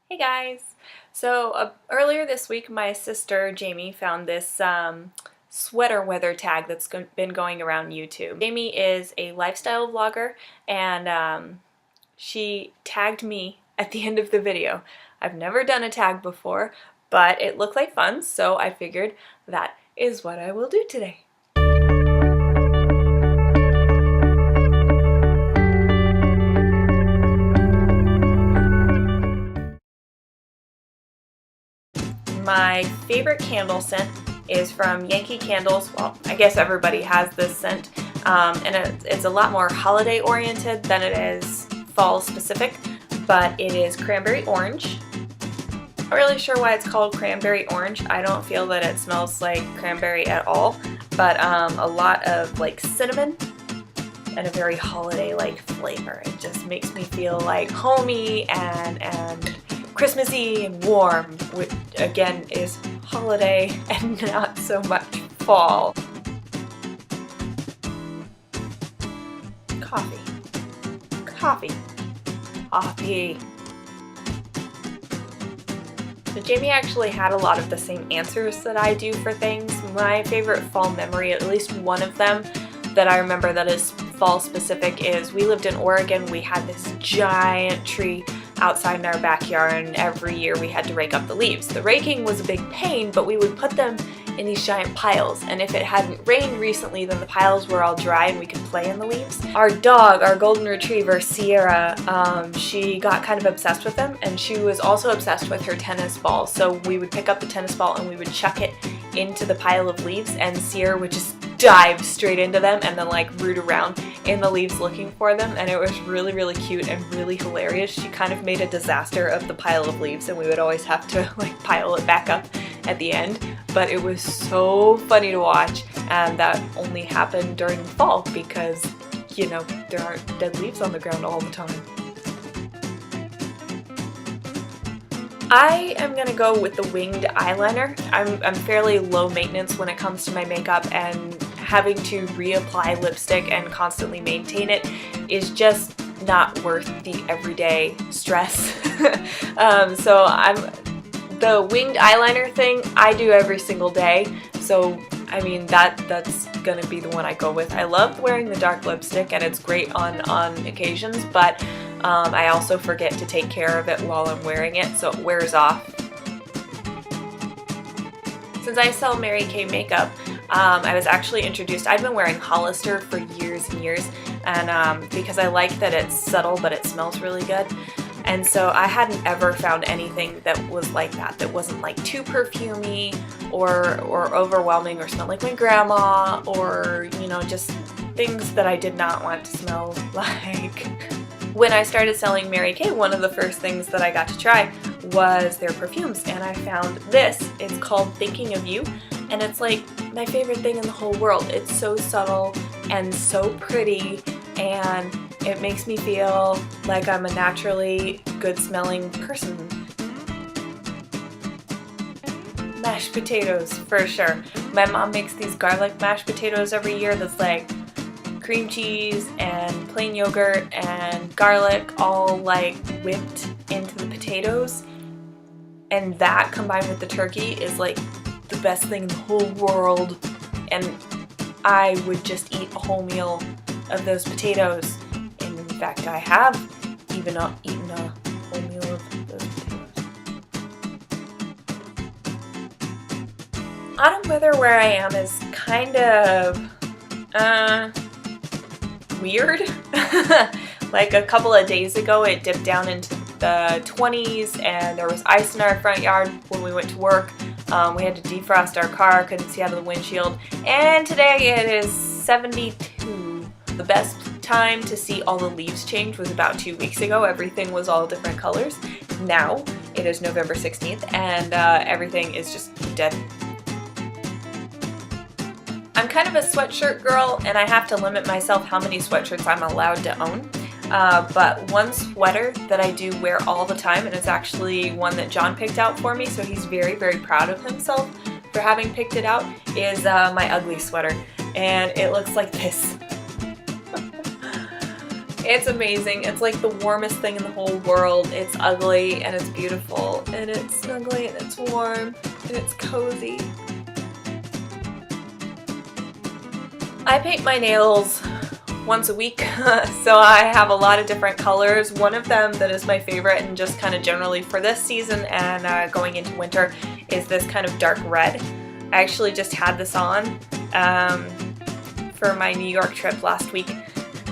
Hey guys! So earlier this week my sister Jamie found this sweater weather tag that's been going around YouTube. Jamie is a lifestyle vlogger and she tagged me at the end of the video. I've never done a tag before, but it looked like fun, so I figured that is what I will do today. My favorite candle scent is from Yankee Candles. Well, I guess everybody has this scent, and it's a lot more holiday oriented than it is fall specific, but it is cranberry orange. Not really sure why it's called cranberry orange. I don't feel that it smells like cranberry at all, but a lot of like cinnamon and a very holiday-like flavor. It just makes me feel like homey and Christmassy and warm, which again is holiday and not so much fall. Coffee. Coffee. Coffee. So Jamie actually had a lot of the same answers that I do for things. My favorite fall memory, at least one of them that I remember that is fall specific, is we lived in Oregon. We had this giant tree outside in our backyard, and every year we had to rake up the leaves. The raking was a big pain, but we would put them in these giant piles, and if it hadn't rained recently, then the piles were all dry and we could play in the leaves. Our dog, our golden retriever Sierra, she got kind of obsessed with them, and she was also obsessed with her tennis ball. So we would pick up the tennis ball and we would chuck it into the pile of leaves, and Sierra would just dive straight into them and then like root around in the leaves looking for them, and it was really, really cute and really hilarious. She kind of made a disaster of the pile of leaves, and we would always have to like pile it back up at the end, but it was so funny to watch, and that only happened during the fall because, you know, there aren't dead leaves on the ground all the time. I am gonna go with the winged eyeliner. I'm fairly low maintenance when it comes to my makeup, and having to reapply lipstick and constantly maintain it is just not worth the everyday stress. So the winged eyeliner thing I do every single day, so I mean that's gonna be the one I go with. I love wearing the dark lipstick and it's great on occasions, but I also forget to take care of it while I'm wearing it, so it wears off. Since I sell Mary Kay makeup, I was actually introduced, I've been wearing Hollister for years and years, and because I like that it's subtle but it smells really good. And so I hadn't ever found anything that was like that wasn't like too perfumey or overwhelming or smelled like my grandma, or, you know, just things that I did not want to smell like. When I started selling Mary Kay, one of the first things that I got to try was their perfumes, and I found this. It's called Thinking of You, and it's like my favorite thing in the whole world. It's so subtle and so pretty, and it makes me feel like I'm a naturally good smelling person. Mashed potatoes, for sure. My mom makes these garlic mashed potatoes every year that's like cream cheese and plain yogurt and garlic all like whipped into the potatoes, and that combined with the turkey is like the best thing in the whole world, and I would just eat a whole meal of those potatoes. And in fact, I have even eaten a whole meal of those potatoes. Autumn weather where I am is kind of weird. Like a couple of days ago it dipped down into the 20s and there was ice in our front yard when we went to work. We had to defrost our car, couldn't see out of the windshield, and today it is 72. The best time to see all the leaves change was about 2 weeks ago. Everything was all different colors. Now it is November 16th and everything is just dead. I'm kind of a sweatshirt girl, and I have to limit myself how many sweatshirts I'm allowed to own. But one sweater that I do wear all the time, and it's actually one that John picked out for me, so he's very, very proud of himself for having picked it out, is my ugly sweater. And it looks like this. It's amazing. It's like the warmest thing in the whole world. It's ugly and it's beautiful and it's snuggly and it's warm and it's cozy. I paint my nails once a week, so I have a lot of different colors. One of them that is my favorite and just kind of generally for this season and going into winter is this kind of dark red. I actually just had this on for my New York trip last week.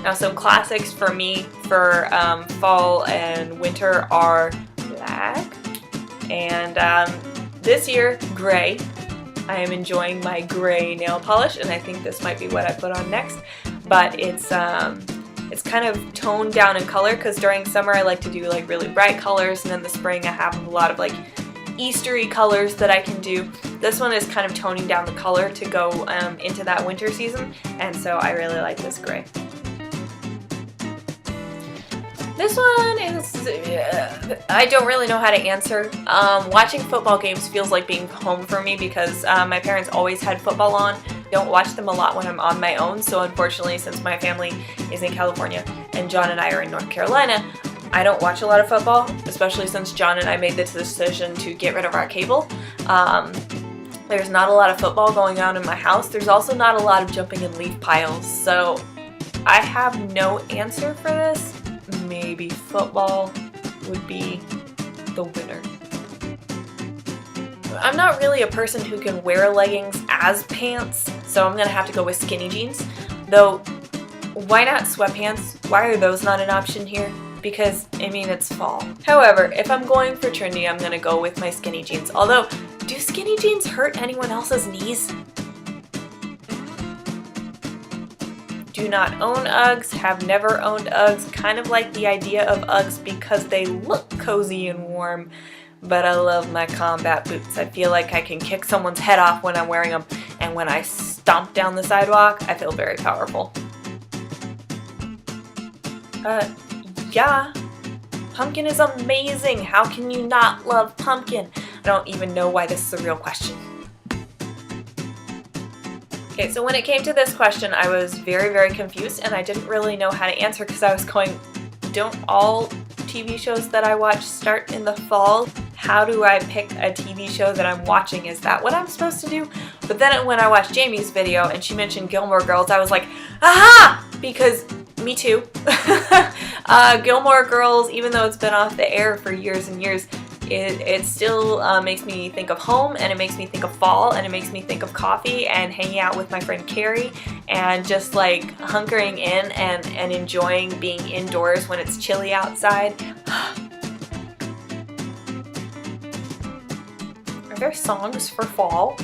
Now some classics for me for fall and winter are black and this year gray. I am enjoying my gray nail polish and I think this might be what I put on next, but it's kind of toned down in color because during summer I like to do like really bright colors and in the spring I have a lot of like Eastery colors that I can do. This one is kind of toning down the color to go into that winter season, and so I really like this gray. This one is, I don't really know how to answer. Watching football games feels like being home for me because my parents always had football on. Don't watch them a lot when I'm on my own, so unfortunately since my family is in California and John and I are in North Carolina, I don't watch a lot of football, especially since John and I made the decision to get rid of our cable. There's not a lot of football going on in my house. There's also not a lot of jumping in leaf piles, so I have no answer for this. Maybe football would be the winner. I'm not really a person who can wear leggings as pants, so I'm gonna have to go with skinny jeans. Though, why not sweatpants? Why are those not an option here? Because, I mean, it's fall. However, if I'm going for trendy, I'm gonna go with my skinny jeans. Although, do skinny jeans hurt anyone else's knees? Do not own Uggs, have never owned Uggs, kind of like the idea of Uggs because they look cozy and warm, but I love my combat boots. I feel like I can kick someone's head off when I'm wearing them, and when I stomp down the sidewalk, I feel very powerful. Yeah, pumpkin is amazing. How can you not love pumpkin? I don't even know why this is a real question. Okay, so when it came to this question, I was very, very confused and I didn't really know how to answer because I was going, don't all TV shows that I watch start in the fall? How do I pick a TV show that I'm watching? Is that what I'm supposed to do? But then when I watched Jamie's video and she mentioned Gilmore Girls, I was like, aha! Because me too. Gilmore Girls, even though it's been off the air for years and years, it still makes me think of home, and it makes me think of fall, and it makes me think of coffee and hanging out with my friend Carrie and just like hunkering in and enjoying being indoors when it's chilly outside. Are there songs for fall?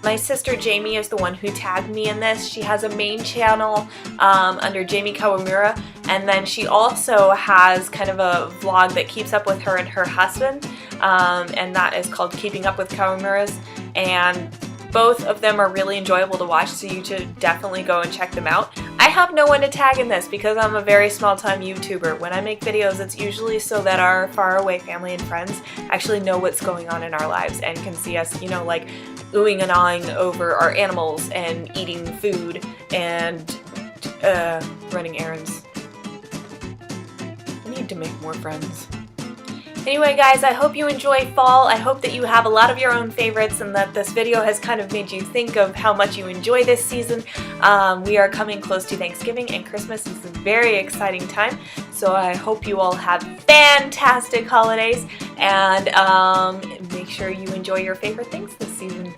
My sister Jamie is the one who tagged me in this. She has a main channel under Jamie Kawamura, and then she also has kind of a vlog that keeps up with her and her husband, and that is called Keeping Up with Kawamura's, and both of them are really enjoyable to watch, so you should definitely go and check them out. I have no one to tag in this because I'm a very small-time YouTuber. When I make videos, it's usually so that our faraway family and friends actually know what's going on in our lives and can see us, you know, like oohing and awing over our animals and eating food and running errands. I need to make more friends. Anyway guys, I hope you enjoy fall. I hope that you have a lot of your own favorites and that this video has kind of made you think of how much you enjoy this season. We are coming close to Thanksgiving and Christmas. It's a very exciting time. So I hope you all have fantastic holidays and make sure you enjoy your favorite things this season.